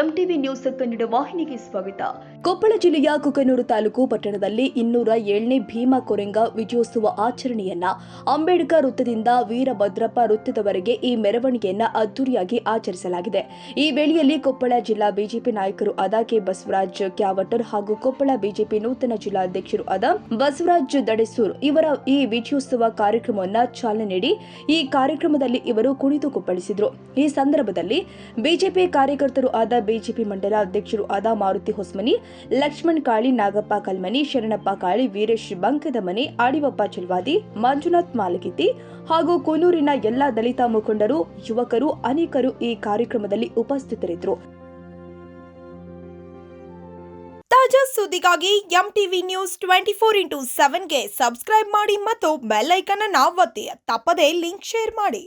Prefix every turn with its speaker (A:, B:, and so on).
A: MTV news Kannada ವಾಹಿನಿಗೆ ಸ್ವಾಗತ. ಕೊಪ್ಪಳ ಜಿಲ್ಲೆಯ ಕುಕನೂರು ತಾಲೂಕು ಪಟ್ಟಣದಲ್ಲಿ 207ನೇ ಭೀಮಾ ಕೊರೆಂಗ ವಿಜಯೋತ್ಸವ ಆಚರಣೆಯನ್ನ ಅಂಬೇಡ್ಕರ್ ವೃತ್ತದಿಂದ ವೀರಭದ್ರಪ್ಪ ವೃತ್ತದವರೆಗೆ ಈ ಮೆರವಣಿಗೆಯನ್ನ ಅದ್ದೂರಿಯಾಗಿ ಆಚರಿಸಲಾಗಿದೆ. ಈ ವೇಳೆಯಲ್ಲಿ ಕೊಪ್ಪಳ ಜಿಲ್ಲಾ ಬಿಜೆಪಿ ನಾಯಕರು ಆದ ಕೆ ಬಸವರಾಜ್ ಕ್ಯಾವಟರ್ ಹಾಗೂ ಕೊಪ್ಪಳ ಬಿಜೆಪಿ ನೂತನ ಜಿಲ್ಲಾಧ್ಯಕ್ಷರು ಆದ ಬಸವರಾಜ್ ದಡೆಸೂರ್ ಇವರ ಈ ವಿಜಯೋತ್ಸವ ಕಾರ್ಯಕ್ರಮವನ್ನು ಚಾಲನೆ ನೀಡಿ ಈ ಕಾರ್ಯಕ್ರಮದಲ್ಲಿ ಇವರು ಕುಣಿದು ಕುಪ್ಪಳಿಸಿದರು. ಈ ಸಂದರ್ಭದಲ್ಲಿ ಬಿಜೆಪಿ ಕಾರ್ಯಕರ್ತರು ಆದ ಬಿಜೆಪಿ ಮಂಡಲ ಅಧ್ಯಕ್ಷರು ಆದ ಮಾರುತಿ ಹೊಸ್ಮನಿ, ಲಕ್ಷ್ಮಣ್ ಕಾಳಿ, ನಾಗಪ್ಪ ಕಲ್ಮನಿ, ಶರಣಪ್ಪ ಕಾಳಿ, ವೀರೇಶ್ ಬಂಕದಮನಿ, ಆಡಿವಪ್ಪ ಚಿಲ್ವಾದಿ, ಮಂಜುನಾಥ್ ಮಾಲಗಿತ್ತಿ ಹಾಗೂ ಕೂನೂರಿನ ಎಲ್ಲಾ ದಲಿತ ಮುಖಂಡರು, ಯುವಕರು ಅನೇಕರು ಈ ಕಾರ್ಯಕ್ರಮದಲ್ಲಿ ಉಪಸ್ಥಿತರಿದ್ದರು.
B: ತಾಜಾ ಸುದ್ದಿಗಾಗಿ ಎಂಟಿವಿ ನ್ಯೂಸ್ 24x7ಗೆ ಸಬ್ಸ್ಕ್ರೈಬ್ ಮಾಡಿ ಮತ್ತು ಬೆಲ್ ಐಕಾನ್ ಅನ್ನು ಒತ್ತಿ. ತಪ್ಪದೇ ಲಿಂಕ್ ಶೇರ್ ಮಾಡಿ.